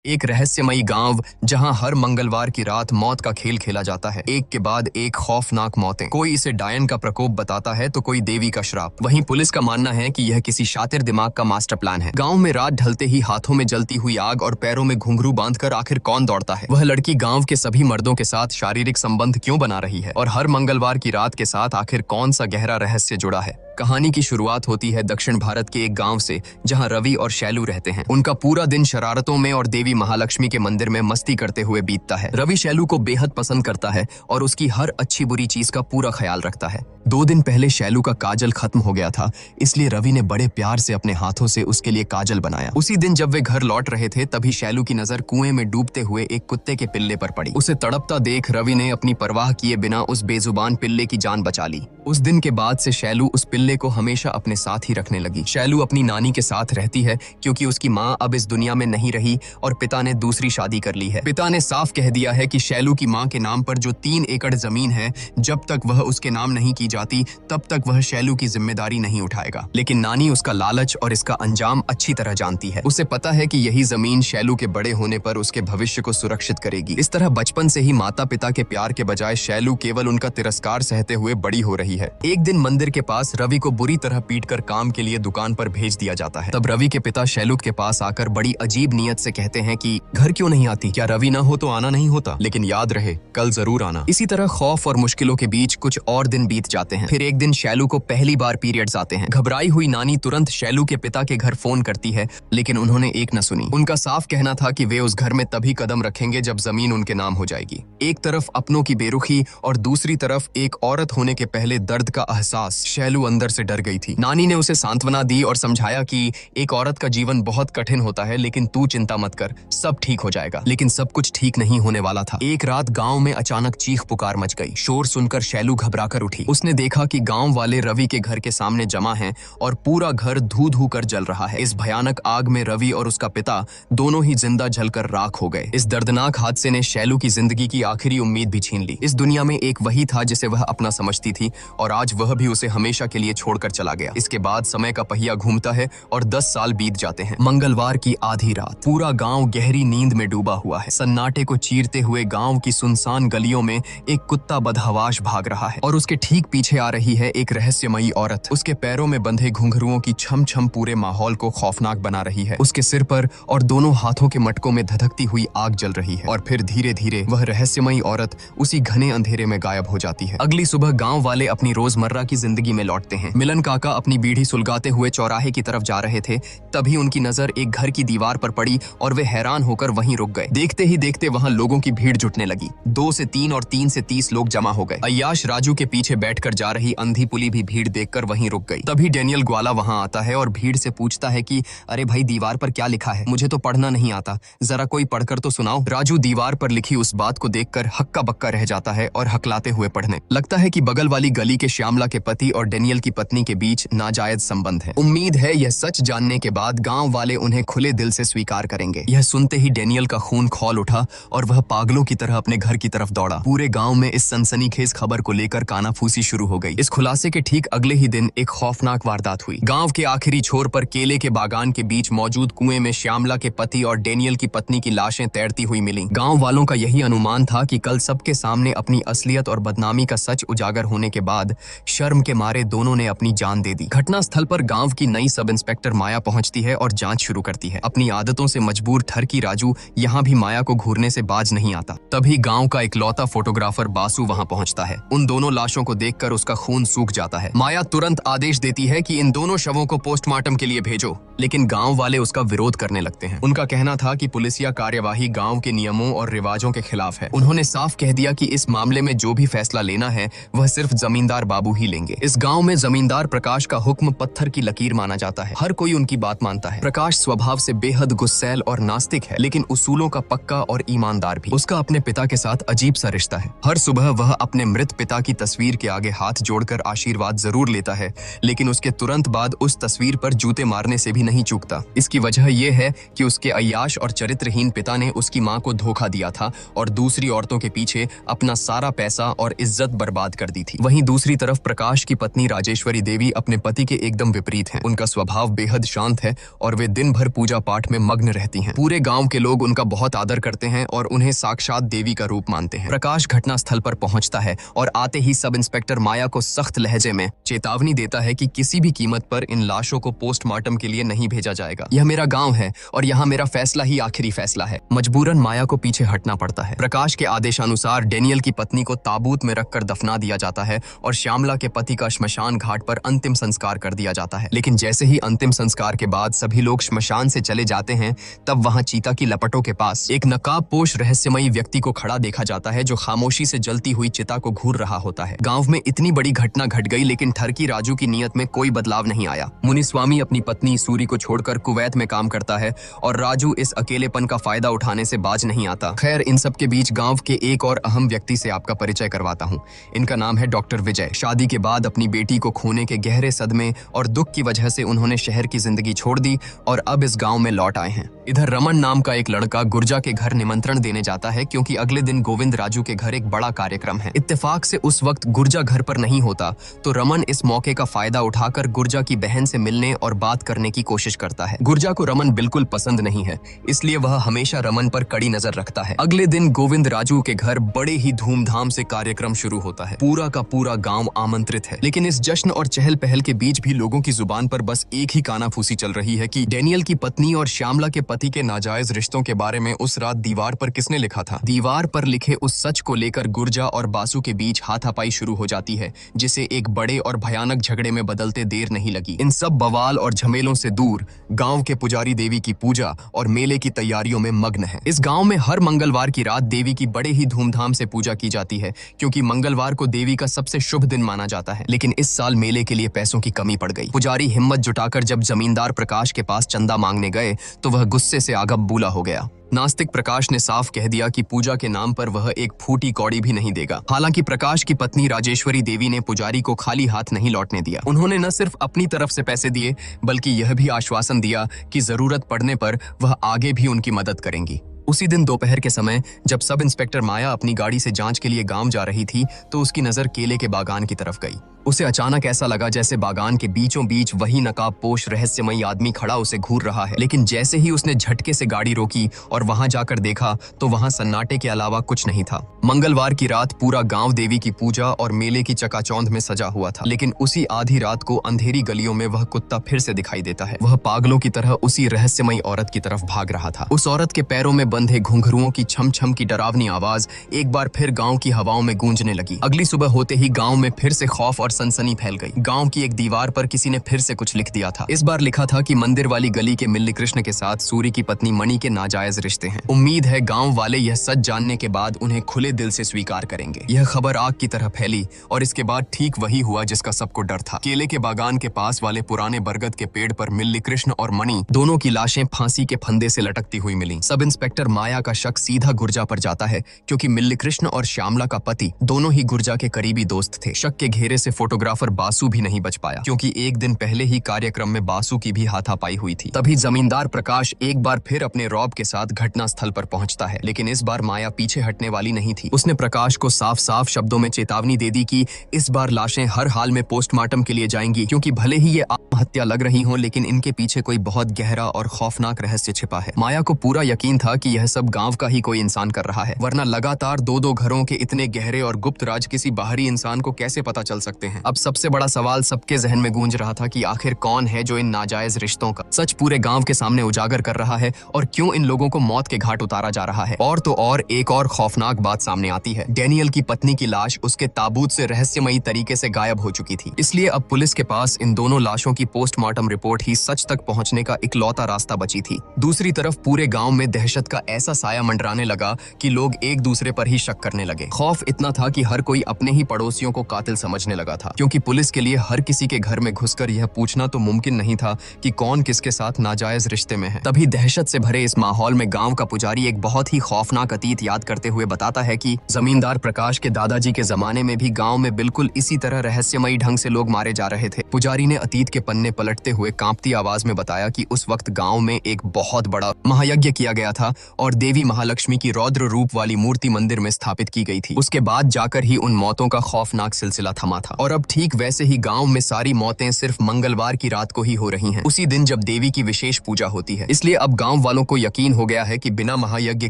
एक रहस्यमयी गांव जहां हर मंगलवार की रात मौत का खेल खेला जाता है। एक के बाद एक खौफनाक मौतें। कोई इसे डायन का प्रकोप बताता है तो कोई देवी का श्राप। वहीं पुलिस का मानना है कि यह किसी शातिर दिमाग का मास्टर प्लान है। गांव में रात ढलते ही हाथों में जलती हुई आग और पैरों में घुंघरू बांधकर आखिर कौन दौड़ता है? वह लड़की गाँव के सभी मर्दों के साथ शारीरिक संबंध क्यों बना रही है और हर मंगलवार की रात के साथ आखिर कौन सा गहरा रहस्य जुड़ा है? कहानी की शुरुआत होती है दक्षिण भारत के एक गांव से, जहां रवि और शैलू रहते हैं। उनका पूरा दिन शरारतों में और देवी महालक्ष्मी के मंदिर में मस्ती करते हुए बीतता है। रवि शैलू को बेहद पसंद करता है और उसकी हर अच्छी बुरी चीज का पूरा ख्याल रखता है। 2 दिन पहले शैलू का काजल खत्म हो गया था, इसलिए रवि ने बड़े प्यार से अपने हाथों से उसके लिए काजल बनाया। उसी दिन जब वे घर लौट रहे थे, तभी शैलू की नजर कुएं में डूबते हुए एक कुत्ते के पिल्ले पर पड़ी। उसे तड़पता देख रवि ने अपनी परवाह किए बिना उस बेजुबान पिल्ले की जान बचा ली। उस दिन के बाद से शैलू उस पिल्ले को हमेशा अपने साथ ही रखने लगी। शैलू अपनी नानी के साथ रहती है क्योंकि उसकी माँ अब इस दुनिया में नहीं रही और पिता ने दूसरी शादी कर ली है। पिता ने साफ कह दिया है कि शैलू की माँ के नाम पर जो 3 एकड़ जमीन है, जब तक वह उसके नाम नहीं की जाती तब तक वह शैलू की जिम्मेदारी नहीं उठाएगा। लेकिन नानी उसका लालच और इसका अंजाम अच्छी तरह जानती है। उसे पता है कि यही जमीन शैलू के बड़े होने पर उसके भविष्य को सुरक्षित करेगी। इस तरह बचपन से ही माता पिता के प्यार के बजाय शैलू केवल उनका तिरस्कार सहते हुए बड़ी हो रही है। एक दिन मंदिर के पास रवि को बुरी तरह पीटकर काम के लिए दुकान पर भेज दिया जाता है। तब रवि के पिता शैलू के पास आकर बड़ी अजीब नियत से कहते हैं कि घर क्यों नहीं आती? क्या रवि ना हो तो आना नहीं होता? लेकिन याद रहे, कल जरूर आना। इसी तरह खौफ और मुश्किलों के बीच कुछ और दिन बीत जाते हैं। फिर एक दिन शैलू को पहली बार पीरियड्स आते हैं। घबराई हुई नानी तुरंत शैलू के पिता के घर फोन करती है, लेकिन उन्होंने एक न सुनी। उनका साफ कहना था कि वे उस घर में तभी कदम रखेंगे जब जमीन उनके नाम हो जाएगी। एक तरफ अपनों की बेरुखी और दूसरी तरफ एक औरत होने के पहले दर्द का एहसास। शैलू अंदर से डर गई थी। नानी ने उसे सांत्वना दी और समझाया कि एक औरत का जीवन बहुत कठिन होता है, लेकिन तू चिंता मत कर, सब ठीक हो जाएगा। लेकिन सब कुछ ठीक नहीं होने वाला था। एक रात गांव में अचानक चीख पुकार मच गई। शोर सुनकर शैलू घबराकर उठी। उसने देखा कि गांव वाले रवि के घर के सामने जमा हैं और पूरा घर धू धू कर जल रहा है। इस भयानक आग में रवि और उसका पिता दोनों ही जिंदा जलकर राख हो गए। इस दर्दनाक हादसे ने शैलू की जिंदगी की आखिरी उम्मीद भी छीन ली। इस दुनिया में एक वही था जिसे वह अपना समझती थी और आज वह भी उसे हमेशा के लिए छोड़कर चला गया। इसके बाद समय का पहिया घूमता है और 10 साल बीत जाते हैं। मंगलवार की आधी रात, पूरा गांव गहरी नींद में डूबा हुआ है। सन्नाटे को चीरते हुए गांव की सुनसान गलियों में एक कुत्ता बदहवाश भाग रहा है और उसके ठीक पीछे आ रही है एक रहस्यमयी औरत। उसके पैरों में बंधे घुंघरुओं की छम छम पूरे माहौल को खौफनाक बना रही है। उसके सिर पर और दोनों हाथों के मटकों में धधकती हुई आग जल रही है और फिर धीरे धीरे वह रहस्यमयी औरत उसी घने अंधेरे में गायब हो जाती है। अगली सुबह गांव वाले अपनी रोजमर्रा की जिंदगी में लौटते हैं। मिलन काका अपनी बीड़ी सुलगाते हुए चौराहे की तरफ जा रहे थे, तभी उनकी नजर एक घर की दीवार पर पड़ी और वे हैरान होकर वहीं रुक गए। देखते ही देखते वहां लोगों की भीड़ जुटने लगी। 2 से 3 और 3 से 30 लोग जमा हो गए। अय्याश राजू के पीछे बैठकर जा रही अंधी पुली भी भीड़ देखकर वहीं रुक गई। तभी डेनियल ग्वाला वहां आता है और भीड़ से पूछता है कि अरे भाई, दीवार पर क्या लिखा है? मुझे तो पढ़ना नहीं आता, जरा कोई पढ़कर तो सुनाओ। राजू दीवार पर लिखी उस बात को देखकर हक्का बक्का रह जाता है और हकलाते हुए पढ़ने लगता है कि बगल वाली गली के श्यामला के पति और डेनियल की पत्नी के बीच नाजायज संबंध है। उम्मीद है यह सच जानने के बाद गांव वाले उन्हें खुले दिल से स्वीकार करेंगे। यह सुनते ही डेनियल का खून खौल उठा और वह पागलों की तरह अपने घर की तरफ दौड़ा। पूरे गांव में इस सनसनीखेज खबर को लेकर कानाफूसी शुरू हो गई। इस खुलासे के ठीक अगले ही दिन एक खौफनाक वारदात हुई। गांव के आखिरी छोर पर केले के बागान के बीच मौजूद कुएं में श्यामला के पति और डेनियल की पत्नी की लाशें तैरती हुई मिली। गांव वालों का यही अनुमान था कि कल सबके सामने अपनी असलियत और बदनामी का सच उजागर होने के बाद शर्म के मारे दोनों ने अपनी जान दे दी। घटना स्थल पर गांव की नई सब इंस्पेक्टर माया पहुंचती है और जांच शुरू करती है। अपनी आदतों से मजबूर ठरकी राजू यहाँ भी माया को घूरने से बाज नहीं आता। तभी गांव का इकलौता फोटोग्राफर बासु वहां पहुंचता है। उन दोनों लाशों को देखकर उसका खून सूख जाता है। माया तुरंत आदेश देती है कि इन दोनों शवों को पोस्टमार्टम के लिए भेजो, लेकिन गांव वाले उसका विरोध करने लगते हैं। उनका कहना था कि पुलिसिया कार्यवाही गांव के नियमों और रिवाजों के खिलाफ है। उन्होंने साफ कह दिया कि इस मामले में जो भी फैसला लेना है वह सिर्फ जमींदार बाबू ही लेंगे। इस गांव में जमींदार प्रकाश का हुक्म पत्थर की लकीर माना जाता है। हर कोई उनकी बात मानता है। प्रकाश स्वभाव से बेहद गुस्सैल और नास्तिक है, लेकिन उसूलों का पक्का और ईमानदार भी। उसका अपने पिता के साथ अजीब सा रिश्ता है। हर सुबह वह अपने मृत पिता की तस्वीर के आगे हाथ जोड़कर आशीर्वाद जरूर लेता है, लेकिन उसके तुरंत बाद उस तस्वीर पर जूते मारने से भी नहीं चूकता। इसकी वजह यह है कि उसके अय्याश और चरित्रहीन पिता ने उसकी मां को धोखा दिया था और दूसरी औरतों के पीछे अपना सारा पैसा और इज्जत बर्बाद कर दी थी। वहीं दूसरी तरफ प्रकाश की पत्नी राजेश राजेश्वरी देवी अपने पति के एकदम विपरीत हैं। उनका स्वभाव बेहद शांत है और वे दिन भर पूजा पाठ में मग्न रहती हैं। पूरे गांव के लोग उनका बहुत आदर करते हैं और उन्हें साक्षात देवी का रूप मानते हैं। प्रकाश घटना स्थल पर पहुंचता है और आते ही सब इंस्पेक्टर माया को सख्त लहजे में चेतावनी देता है कि किसी भी कीमत पर इन लाशों को पोस्टमार्टम के लिए नहीं भेजा जाएगा। यह मेरा गाँव है और यहाँ मेरा फैसला ही आखिरी फैसला है। मजबूरन माया को पीछे हटना पड़ता है। प्रकाश के आदेशानुसार डेनियल की पत्नी को ताबूत में रखकर दफना दिया जाता है और श्यामला के पति का श्मशान घाट पर अंतिम संस्कार कर दिया जाता है। लेकिन जैसे ही अंतिम संस्कार के बाद सभी लोग श्मशान से चले जाते हैं, तब वहां चीता की लपटों के पास एक नकाबपोश रहस्यमयी व्यक्ति को खड़ा देखा जाता है, जो खामोशी से जलती हुई चिता को घूर रहा होता है। गांव में इतनी बड़ी घटना घट गई, लेकिन ठरकी राजू की नीयत में कोई बदलाव नहीं आया। मुनिस्वामी अपनी पत्नी सूरी को छोड़कर कुवैत में काम करता है और राजू इस अकेलेपन का फायदा उठाने से बाज नहीं आता। खैर, इन सब के बीच गांव के एक और अहम व्यक्ति से आपका परिचय करवाता हूँ। इनका नाम है डॉक्टर विजय। शादी के बाद अपनी बेटी को खोने के गहरे सदमे और दुख की वजह से उन्होंने शहर की जिंदगी छोड़ दी और अब इस गांव में लौट आए हैं। इधर रमन नाम का एक लड़का गुर्जा के घर निमंत्रण देने जाता है, क्योंकि अगले दिन गोविंद राजू के घर एक बड़ा कार्यक्रम है। इत्तेफाक से उस वक्त गुर्जा घर पर नहीं होता, तो रमन इस मौके का फायदा उठाकर गुर्जा की बहन से मिलने और बात करने की कोशिश करता है। गुर्जा को रमन बिल्कुल पसंद नहीं है, इसलिए वह हमेशा रमन पर कड़ी नजर रखता है। अगले दिन गोविंद राजू के घर बड़े ही धूमधाम से कार्यक्रम शुरू होता है। पूरा का पूरा गांव आमंत्रित है, लेकिन इस जश्न और चहल पहल के बीच भी लोगों की जुबान पर बस एक ही कानाफूसी चल रही है कि डेनियल की पत्नी और श्यामला के पति के नाजायज रिश्तों के बारे में उस रात दीवार पर किसने लिखा था। दीवार पर लिखे उस सच को लेकर गुर्जा और बासु के बीच हाथापाई शुरू हो जाती है, जिसे एक बड़े और भयानक झगड़े में बदलते देर नहीं लगी। इन सब बवाल और झमेलों से दूर गांव के पुजारी देवी की पूजा और मेले की तैयारियों में मग्न है। इस गांव में हर मंगलवार की रात देवी की बड़े ही धूमधाम से पूजा की जाती है, क्योंकि मंगलवार को देवी का सबसे शुभ दिन माना जाता है। लेकिन इस साल मेले के लिए पैसों की कमी पड़ गई। पुजारी हिम्मत जुटाकर जब जमींदार प्रकाश के पास चंदा मांगने गए, तो वह गुस्से से आग बबूला हो गया। नास्तिक प्रकाश ने साफ कह दिया कि पूजा के नाम पर वह एक फूटी कौड़ी भी नहीं देगा। हालांकि प्रकाश की पत्नी राजेश्वरी देवी ने पुजारी को खाली हाथ नहीं लौटने दिया। उन्होंने न सिर्फ अपनी तरफ से पैसे दिए, बल्कि यह भी आश्वासन दिया कि जरूरत पड़ने पर वह आगे भी उनकी मदद करेंगी। उसी दिन दोपहर के समय जब सब इंस्पेक्टर माया अपनी गाड़ी से जांच के लिए गांव जा रही थी, तो उसकी नजर केले के बागान की तरफ गई। उसे अचानक ऐसा लगा जैसे बागान के बीचों बीच वही नकाबपोश रहस्यमयी आदमी खड़ा उसे घूर रहा है। लेकिन जैसे ही उसने झटके से गाड़ी रोकी और वहां जाकर देखा, तो वहां सन्नाटे के अलावा कुछ नहीं था। मंगलवार की रात पूरा गांव देवी की पूजा और मेले की चकाचौंध में सजा हुआ था। लेकिन उसी आधी रात को अंधेरी गलियों में वह कुत्ता फिर से दिखाई देता है। वह पागलों की तरह उसी रहस्यमयी औरत की तरफ भाग रहा था। उस औरत के पैरों में बंधे घुंघरुओं की छम छम की डरावनी आवाज एक बार फिर गाँव की हवाओं में गूंजने लगी। अगली सुबह होते ही गाँव में फिर से खौफ और सनसनी फैल गई। गांव की एक दीवार पर किसी ने फिर से कुछ लिख दिया था। इस बार लिखा था कि मंदिर वाली गली के मिल्ली कृष्ण के साथ सूरी की पत्नी मणि के नाजायज रिश्ते हैं। उम्मीद है गांव वाले यह सच जानने के बाद उन्हें खुले दिल से स्वीकार करेंगे। यह खबर आग की तरह फैली और इसके बाद ठीक वही हुआ जिसका सबको डर था। केले के बागान के पास वाले पुराने बरगद के पेड़ पर मिल्ली कृष्ण और मणि दोनों की लाशें फांसी के फंदे से लटकती हुई मिली। सब इंस्पेक्टर माया का शक सीधा गुर्जा पर जाता है, क्योंकि मिल्ली कृष्ण और श्यामला का पति दोनों ही गुर्जा के करीबी दोस्त थे। शक के घेरे से फोटोग्राफर बासु भी नहीं बच पाया, क्योंकि एक दिन पहले ही कार्यक्रम में बासु की भी हाथापाई हुई थी। तभी जमींदार प्रकाश एक बार फिर अपने रौब के साथ घटना स्थल पर पहुंचता है। लेकिन इस बार माया पीछे हटने वाली नहीं थी। उसने प्रकाश को साफ साफ शब्दों में चेतावनी दे दी कि इस बार लाशें हर हाल में पोस्टमार्टम के लिए जाएंगी, क्योंकि भले ही ये आत्महत्या लग रही हो, लेकिन इनके पीछे कोई बहुत गहरा और खौफनाक रहस्य छिपा है। माया को पूरा यकीन था कि यह सब गांव का ही कोई इंसान कर रहा है, वरना लगातार दो घरों के इतने गहरे और गुप्त राज किसी बाहरी इंसान को कैसे पता चल सकते हैं। अब सबसे बड़ा सवाल सबके जहन में गूंज रहा था कि आखिर कौन है जो इन नाजायज रिश्तों का सच पूरे गांव के सामने उजागर कर रहा है, और क्यों इन लोगों को मौत के घाट उतारा जा रहा है। और तो और एक और खौफनाक बात सामने आती है। डेनियल की पत्नी की लाश उसके ताबूत से रहस्यमयी तरीके से गायब हो चुकी थी। इसलिए अब पुलिस के पास इन दोनों लाशों की पोस्टमार्टम रिपोर्ट ही सच तक पहुंचने का इकलौता रास्ता बची थी। दूसरी तरफ पूरे गांव में दहशत का ऐसा साया मंडराने लगा कि लोग एक दूसरे पर ही शक करने लगे। खौफ इतना था कि हर कोई अपने ही पड़ोसियों को कातिल समझने लगा था, क्योंकि पुलिस के लिए हर किसी के घर में घुसकर यह पूछना तो मुमकिन नहीं था कि कौन किसके साथ नाजायज रिश्ते में है। तभी दहशत से भरे इस माहौल में गांव का पुजारी एक बहुत ही खौफनाक अतीत याद करते हुए बताता है कि जमींदार प्रकाश के दादाजी के जमाने में भी गांव में बिल्कुल इसी तरह रहस्यमयी ढंग से लोग मारे जा रहे थे। पुजारी ने अतीत के पन्ने पलटते हुए कांपती आवाज में बताया कि उस वक्त गांव में एक बहुत बड़ा महायज्ञ किया गया था और देवी महालक्ष्मी की रौद्र रूप वाली मूर्ति मंदिर में स्थापित की गई थी। उसके बाद जाकर ही उन मौतों का खौफनाक सिलसिला थमा था। और और अब ठीक वैसे ही गांव में सारी मौतें सिर्फ मंगलवार की रात को ही हो रही हैं, उसी दिन जब देवी की विशेष पूजा होती है। इसलिए अब गांव वालों को यकीन हो गया है कि बिना महायज्ञ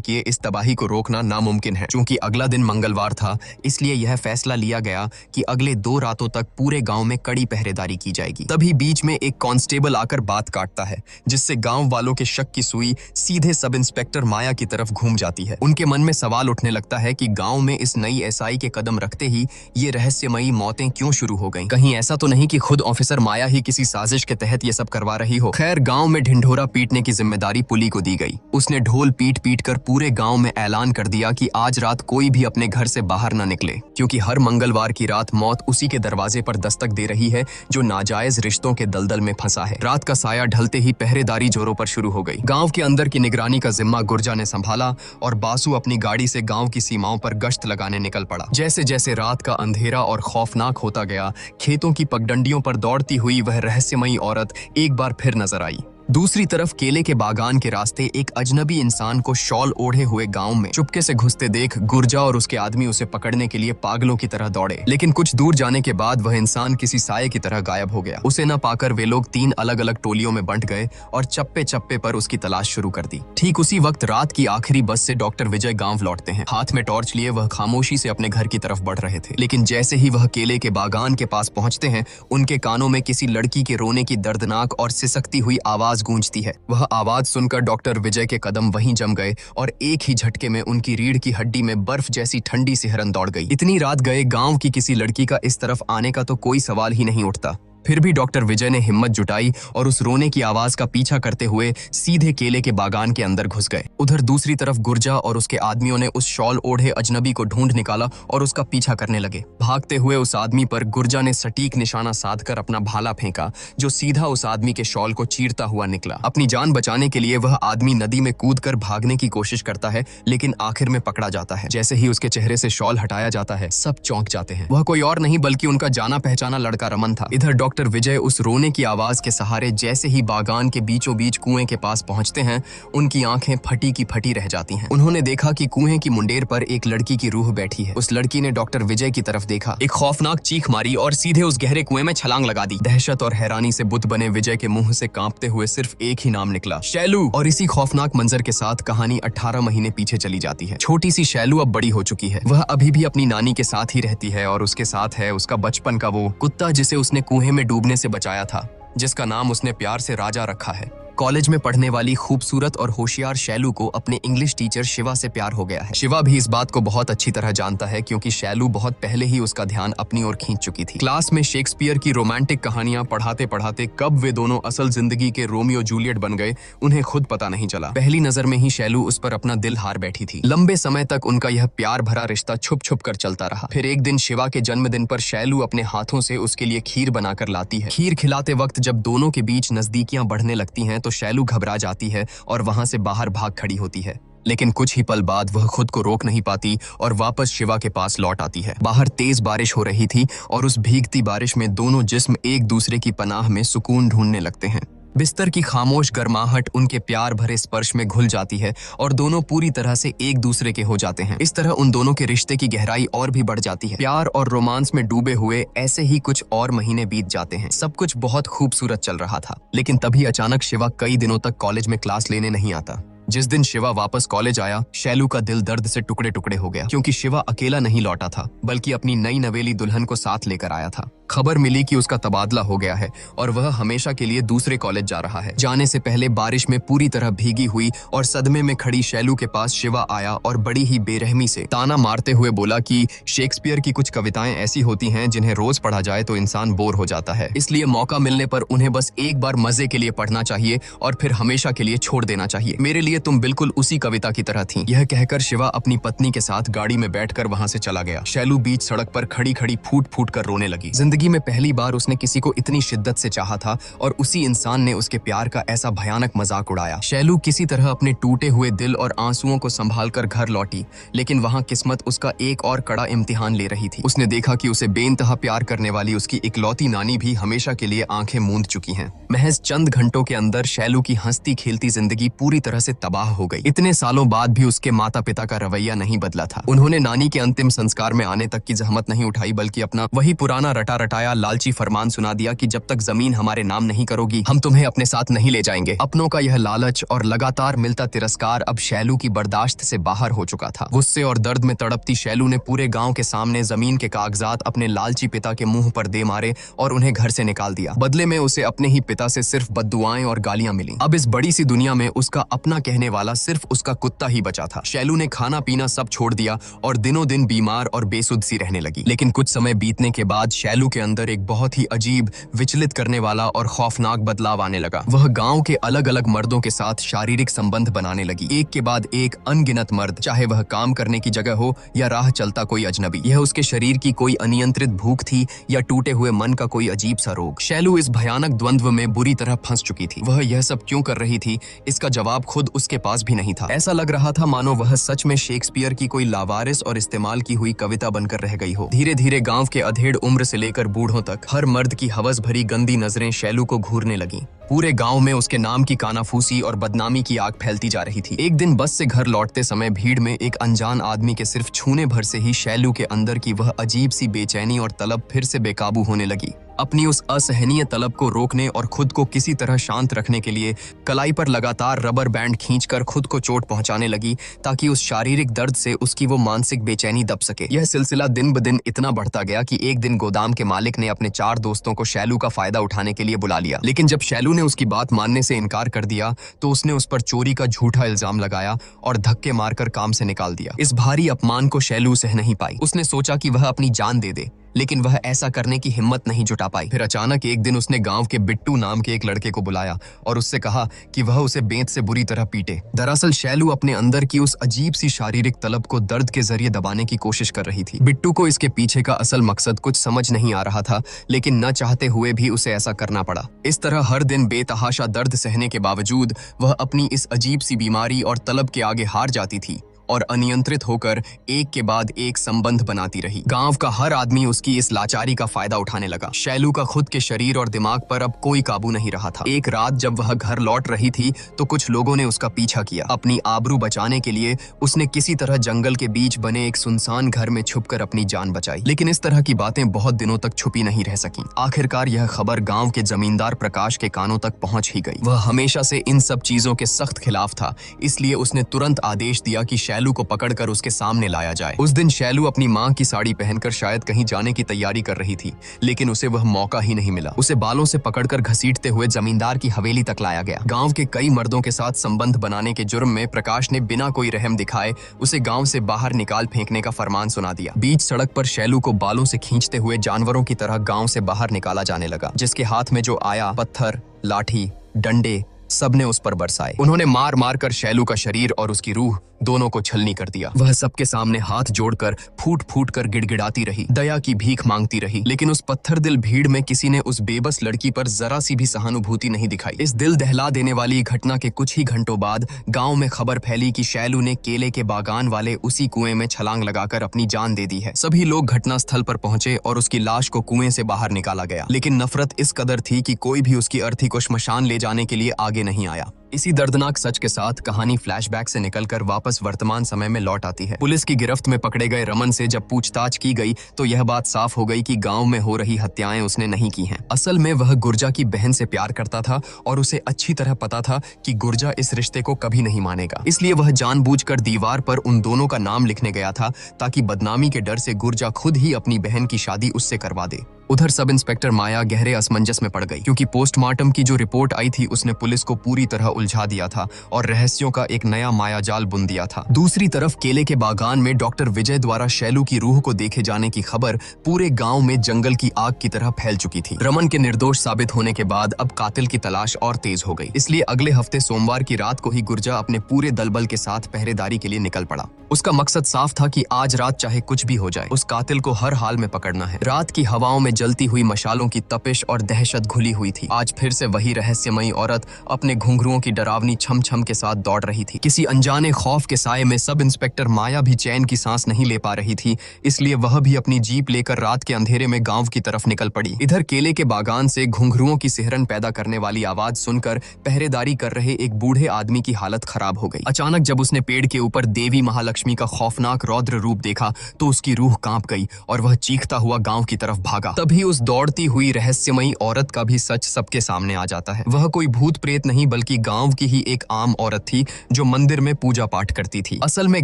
किए इस तबाही को रोकना नामुमकिन है। चूंकि अगला दिन मंगलवार था, इसलिए यह फैसला लिया गया कि अगले 2 रातों तक पूरे गांव में कड़ी पहरेदारी की जाएगी। तभी बीच में एक कांस्टेबल आकर बात काटता है, जिससे गांव वालों के शक की सुई सीधे सब इंस्पेक्टर माया की तरफ घूम जाती है। उनके मन में सवाल उठने लगता है कि गांव में इस नई एसआई के कदम रखते ही ये रहस्यमयी मौतें क्यों शुरू हो गईं? कहीं ऐसा तो नहीं कि खुद ऑफिसर माया ही किसी साजिश के तहत ये सब करवा रही हो। खैर, गांव में ढिंढोरा पीटने की जिम्मेदारी पुली को दी गई। उसने ढोल पीट पीट कर पूरे गांव में ऐलान कर दिया कि आज रात कोई भी अपने घर से बाहर न निकले, क्योंकि हर मंगलवार की रात मौत उसी के दरवाजे पर दस्तक दे रही है जो नाजायज रिश्तों के दलदल में फंसा है। रात का साया ढलते ही पहरेदारी जोरों पर शुरू हो गई। गांव के अंदर की निगरानी का जिम्मा गुर्जा ने संभाला और बासु अपनी गाड़ी से गांव की सीमाओं पर गश्त लगाने निकल पड़ा। जैसे जैसे रात का अंधेरा और खौफनाक होता गया, खेतों की पगडंडियों पर दौड़ती हुई वह रहस्यमयी औरत एक बार फिर नजर आई। दूसरी तरफ केले के बागान के रास्ते एक अजनबी इंसान को शॉल ओढ़े हुए गांव में चुपके से घुसते देख गुर्जा और उसके आदमी उसे पकड़ने के लिए पागलों की तरह दौड़े। लेकिन कुछ दूर जाने के बाद वह इंसान किसी साये की तरह गायब हो गया। उसे न पाकर वे लोग 3 अलग अलग टोलियों में बंट गए और चप्पे चप्पे पर उसकी तलाश शुरू कर दी। ठीक उसी वक्त रात की आखिरी बस से डॉक्टर विजय गांव लौटते हैं। हाथ में टॉर्च लिए वह खामोशी से अपने घर की तरफ बढ़ रहे थे, लेकिन जैसे ही वह केले के बागान के पास पहुंचते हैं, उनके कानों में किसी लड़की के रोने की दर्दनाक और सिसकती हुई आवाज गूंजती है। वह आवाज सुनकर डॉक्टर विजय के कदम वहीं जम गए और एक ही झटके में उनकी रीढ़ की हड्डी में बर्फ जैसी ठंडी सिहरन दौड़ गई। इतनी रात गए गांव की किसी लड़की का इस तरफ आने का तो कोई सवाल ही नहीं उठता। फिर भी डॉक्टर विजय ने हिम्मत जुटाई और उस रोने की आवाज का पीछा करते हुए सीधे केले के बागान के अंदर घुस गए। उधर दूसरी तरफ गुर्जा और उसके आदमियों ने उस शॉल ओढ़े अजनबी को ढूंढ निकाला और उसका पीछा करने लगे। भागते हुए उस आदमी पर गुर्जा ने सटीक निशाना साधकर अपना भाला फेंका, जो सीधा उस आदमी के शॉल को चीरता हुआ निकला। अपनी जान बचाने के लिए वह आदमी नदी में कूदकर भागने की कोशिश करता है, लेकिन आखिर में पकड़ा जाता है। जैसे ही उसके चेहरे से शॉल हटाया जाता है, सब चौंक जाते हैं। वह कोई और नहीं बल्कि उनका जाना पहचाना लड़का रमन था। इधर डॉक्टर विजय उस रोने की आवाज के सहारे जैसे ही बागान के बीचों बीच कुएं के पास पहुंचते हैं, उनकी आंखें फटी की फटी रह जाती हैं। उन्होंने देखा कि कुएं की मुंडेर पर एक लड़की की रूह बैठी है। उस लड़की ने डॉक्टर विजय की तरफ देखा, एक खौफनाक चीख मारी और सीधे उस गहरे कुएं में छलांग लगा दी। दहशत और हैरानी से बुत बने विजय के मुंह से कांपते हुए सिर्फ एक ही नाम निकला, शैलू। और इसी खौफनाक मंजर के साथ कहानी 18 महीने पीछे चली जाती है। छोटी सी शैलू अब बड़ी हो चुकी है। वह अभी भी अपनी नानी के साथ ही रहती है और उसके साथ है उसका बचपन का वो कुत्ता जिसे उसने कुएं में डूबने से बचाया था, जिसका नाम उसने प्यार से राजा रखा है। कॉलेज में पढ़ने वाली खूबसूरत और होशियार शैलू को अपने इंग्लिश टीचर शिवा से प्यार हो गया है। शिवा भी इस बात को बहुत अच्छी तरह जानता है, क्योंकि शैलू बहुत पहले ही उसका ध्यान अपनी ओर खींच चुकी थी। क्लास में शेक्सपियर की रोमांटिक कहानियां पढ़ाते पढ़ाते कब वे दोनों असल जिंदगी के रोमियो जूलियट बन गए, उन्हें खुद पता नहीं चला। पहली नजर में ही शैलू उस पर अपना दिल हार बैठी थी। लंबे समय तक उनका यह प्यार भरा रिश्ता छुप छुप कर चलता रहा। फिर एक दिन शिवा के जन्मदिन पर शैलू अपने हाथों से उसके लिए खीर बनाकर लाती है। खीर खिलाते वक्त जब दोनों के बीच नजदीकियां बढ़ने लगती हैं, तो शैलू घबरा जाती है और वहां से बाहर भाग खड़ी होती है। लेकिन कुछ ही पल बाद वह खुद को रोक नहीं पाती और वापस शिवा के पास लौट आती है। बाहर तेज बारिश हो रही थी और उस भीगती बारिश में दोनों जिस्म एक दूसरे की पनाह में सुकून ढूंढने लगते हैं। बिस्तर की खामोश गर्माहट उनके प्यार भरे स्पर्श में घुल जाती है और दोनों पूरी तरह से एक दूसरे के हो जाते हैं। इस तरह उन दोनों के रिश्ते की गहराई और भी बढ़ जाती है। प्यार और रोमांस में डूबे हुए ऐसे ही कुछ और महीने बीत जाते हैं। सब कुछ बहुत खूबसूरत चल रहा था, लेकिन तभी अचानक शिवा कई दिनों तक कॉलेज में क्लास लेने नहीं आता। जिस दिन शिवा वापस कॉलेज आया, शैलू का दिल दर्द से टुकड़े टुकड़े हो गया, क्योंकि शिवा अकेला नहीं लौटा था, बल्कि अपनी नई नवेली दुल्हन को साथ लेकर आया था। खबर मिली कि उसका तबादला हो गया है और वह हमेशा के लिए दूसरे कॉलेज जा रहा है। जाने से पहले बारिश में पूरी तरह भीगी हुई और सदमे में खड़ी शैलू के पास शिवा आया और बड़ी ही बेरहमी से ताना मारते हुए बोला कि शेक्सपियर की कुछ कविताएं ऐसी होती हैं जिन्हें रोज पढ़ा जाए तो इंसान बोर हो जाता है, इसलिए मौका मिलने पर उन्हें बस एक बार मजे के लिए पढ़ना चाहिए और फिर हमेशा के लिए छोड़ देना चाहिए। मेरे लिए तुम बिल्कुल उसी कविता की तरह थी। यह कहकर शिवा अपनी पत्नी के साथ गाड़ी में बैठकर वहां से चला गया। शैलू बीच सड़क पर खड़ी खड़ी फूट फूट कर रोने लगी। जिंदगी में पहली बार उसने किसी को इतनी शिद्दत से चाहा था और उसी इंसान ने उसके प्यार का ऐसा भयानक मजाक उड़ाया। शैलू किसी तरह अपने टूटे हुए दिल और आंसुओं को संभालकर घर लौटी, लेकिन वहां किस्मत उसका एक और कड़ा इम्तिहान ले रही थी। उसने देखा कि उसे बेइंतहा प्यार करने वाली उसकी इकलौती नानी भी हमेशा के लिए आंखें मूंद चुकी हैं। महज चंद घंटों के अंदर शैलू की हंसती खेलती जिंदगी पूरी तरह से तबाह हो गई। इतने सालों बाद भी उसके माता पिता का रवैया नहीं बदला था। उन्होंने नानी के अंतिम संस्कार में आने तक की जहमत नहीं उठाई, बल्कि अपना वही पुराना रटा रटाया लालची फरमान सुना दिया कि जब तक जमीन हमारे नाम नहीं करोगी हम तुम्हें अपने साथ नहीं ले जाएंगे। अपनों का यह लालच और लगातार मिलता तिरस्कार अब शैलू की बर्दाश्त से बाहर हो चुका था। गुस्से और दर्द में तड़पती शैलू ने पूरे गांव के सामने जमीन के कागजात अपने लालची पिता के मुंह पर दे मारे और उन्हें घर से निकाल दिया। बदले में उसे अपने ही पिता से सिर्फ बद्दुआएं और गालियां मिली। अब इस बड़ी सी दुनिया में उसका अपना कहने वाला सिर्फ उसका कुत्ता ही बचा था। शैलू ने खाना पीना सब छोड़ दिया और दिनों दिन बीमार और बेसुध सी रहने लगी। लेकिन कुछ समय बीतने के बाद शैलू के अंदर एक बहुत ही अजीब, विचलित करने वाला और खौफनाक बदलाव आने लगा। वह गांव के अलग अलग मर्दों के साथ शारीरिक संबंध बनाने लगी। एक के बाद एक अनगिनत मर्द, चाहे वह काम करने की जगह हो या राह चलता कोई अजनबी। यह उसके शरीर की कोई अनियंत्रित भूख थी या टूटे हुए मन का कोई अजीब सा रोग। शैलू इस भयानक द्वंद्व में बुरी तरह फंस चुकी थी। वह यह सब क्यों कर रही थी, इसका जवाब खुद उसके पास भी नहीं था। ऐसा लग रहा था मानो वह सच में शेक्सपियर की कोई लावारिस और इस्तेमाल की हुई कविता बनकर रह गई हो। धीरे धीरे गांव के अधेड़ उम्र से लेकर बूढ़ों तक हर मर्द की हवस भरी गंदी नजरें शैलू को घूरने लगीं। पूरे गांव में उसके नाम की कानाफूसी और बदनामी की आग फैलती जा रही थी। एक दिन बस से घर लौटते समय भीड़ में एक अनजान आदमी के सिर्फ छूने भर से ही शैलू के अंदर की वह अजीब सी बेचैनी और तलब फिर से बेकाबू होने लगी। अपनी उस असहनीय तलब को रोकने और खुद को किसी तरह शांत रखने के लिए कलाई पर लगातार रबर बैंड खींचकर खुद को चोट पहुंचाने लगी, ताकि उस शारीरिक दर्द से उसकी वो मानसिक बेचैनी दब सके। यह सिलसिला दिन ब दिन इतना बढ़ता गया कि एक दिन गोदाम के मालिक ने अपने 4 दोस्तों को शैलू का फायदा उठाने के लिए बुला लिया। लेकिन जब शैलू ने उसकी बात मानने से इनकार कर दिया तो उसने उस पर चोरी का झूठा इल्जाम लगाया और धक्के मारकर काम से निकाल दिया। इस भारी अपमान को शैलू सह नहीं पाई। उसने सोचा कि वह अपनी जान दे दे, लेकिन वह ऐसा करने की हिम्मत नहीं जुटा पाई। फिर अचानक एक दिन उसने गांव के बिट्टू नाम के एक लड़के को बुलाया और उससे कहा कि वह उसे बेंत से बुरी तरह पीटे। दरअसल शैलू अपने अंदर की उस अजीब सी शारीरिक तलब को दर्द के जरिए दबाने की कोशिश कर रही थी। बिट्टू को इसके पीछे का असल मकसद कुछ समझ नहीं आ रहा था, लेकिन न चाहते हुए भी उसे ऐसा करना पड़ा। इस तरह हर दिन बेतहाशा दर्द सहने के बावजूद वह अपनी इस अजीब सी बीमारी और तलब के आगे हार जाती थी और अनियंत्रित होकर एक के बाद एक संबंध बनाती रही। गांव का हर आदमी उसकी इस लाचारी का फायदा उठाने लगा। शैलू का खुद के शरीर और दिमाग पर अब कोई काबू नहीं रहा था। एक रात जब वह घर लौट रही थी तो कुछ लोगों ने उसका पीछा किया। अपनी आबरू बचाने के लिए उसने किसी तरह जंगल के बीच बने एक सुनसान घर में छुपकर अपनी जान बचाई। लेकिन इस तरह की बातें बहुत दिनों तक छुपी नहीं रह सकी। आखिरकार यह खबर गांव के जमींदार प्रकाश के कानों तक पहुंच ही गई। वह हमेशा से इन सब चीजों के सख्त खिलाफ था, इसलिए उसने तुरंत आदेश दिया कि शैलू को पकड़कर उसके सामने लाया जाए। उस दिन शैलू अपनी मां की साड़ी पहनकर शायद कहीं जाने की तैयारी कर रही थी, लेकिन उसे वह मौका ही नहीं मिला। उसे बालों से पकड़कर घसीटते हुए जमींदार की हवेली तक लाया गया। गांव के कई मर्दों के साथ संबंध बनाने के जुर्म में प्रकाश ने बिना कोई रहम दिखाए उसे गांव से बाहर निकाल फेंकने का फरमान सुना दिया। बीच सड़क पर शैलू को बालों से खींचते हुए जानवरों की तरह गांव से बाहर निकाला जाने लगा। जिसके हाथ में जो आया, पत्थर, लाठी, डंडे सबने उस पर बरसाए। उन्होंने मार मार कर शैलू का शरीर और उसकी रूह दोनों को छलनी कर दिया। वह सबके सामने हाथ जोड़कर फूट फूट कर गिड़गिड़ाती रही, दया की भीख मांगती रही। लेकिन उस पत्थर दिल भीड़ में किसी ने उस बेबस लड़की पर जरा सी भी सहानुभूति नहीं दिखाई। इस दिल दहला देने वाली घटना के कुछ ही घंटों बाद गांव में खबर फैली कि शैलू ने केले के बागान वाले उसी कुएं में छलांग लगाकर अपनी जान दे दी है। सभी लोग घटना स्थल पर पहुंचे और उसकी लाश को कुएं से बाहर निकाला गया। लेकिन नफरत इस कदर थी कि कोई भी उसकी अर्थी को श्मशान ले जाने के लिए आगे नहीं आया। इसी दर्दनाक सच के साथ कहानी फ्लैशबैक से निकलकर वापस वर्तमान समय में लौट आती है। पुलिस की गिरफ्त में पकड़े गए रमन से जब पूछताछ की गई तो यह बात साफ हो गई कि गांव में हो रही हत्याएं उसने नहीं की हैं। असल में वह गुर्जा की बहन से प्यार करता था और उसे अच्छी तरह पता था कि गुर्जा इस रिश्ते को कभी नहीं मानेगा। इसलिए वह जानबूझकर दीवार पर उन दोनों का नाम लिखने गया था, ताकि बदनामी के डर से गुर्जा खुद ही अपनी बहन की शादी उससे करवा दे। उधर सब इंस्पेक्टर माया गहरे असमंजस में पड़ गई, क्योंकि पोस्टमार्टम की जो रिपोर्ट आई थी उसने पुलिस को पूरी तरह उलझा दिया था और रहस्यों का एक नया मायाजाल बुन दिया था। दूसरी तरफ केले के बागान में डॉक्टर विजय द्वारा शैलू की रूह को देखे जाने की खबर पूरे गांव में जंगल की आग की तरह फैल चुकी थी। रमन के निर्दोष साबित होने के बाद अब कातिल की तलाश और तेज हो गई। इसलिए अगले हफ्ते सोमवार की रात को ही गुर्जा अपने पूरे दलबल के साथ पहरेदारी के लिए निकल पड़ा। उसका मकसद साफ था कि आज रात चाहे कुछ भी हो जाए, उस कातिल को हर हाल में पकड़ना है। रात की हवाओं में जलती हुई मशालों की तपिश और दहशत घुली हुई थी। आज फिर से वही रहस्यमयी औरत अपने घुंघरुओं की डरावनी छम छम के साथ दौड़ रही थी। किसी अनजाने खौफ के साये में सब इंस्पेक्टर माया भी चैन की सांस नहीं ले पा रही थी, इसलिए वह भी अपनी जीप लेकर रात के अंधेरे में गांव की तरफ निकल पड़ी। इधर केले के बागान से घुंघरुओं की सिहरन पैदा करने वाली आवाज सुनकर पहरेदारी कर रहे एक बूढ़े आदमी की हालत खराब हो गई। अचानक जब उसने पेड़ के ऊपर देवी महालक्ष्मी का खौफनाक रौद्र रूप देखा तो उसकी रूह कांप गई और वह चीखता हुआ गांव की तरफ भागा। तभी उस दौड़ती हुई रहस्यमयी औरत का भी सच सबके सामने आ जाता है। वह कोई भूत प्रेत नहीं बल्कि गांव की ही एक आम औरत थी जो मंदिर में पूजा पाठ करती थी। असल में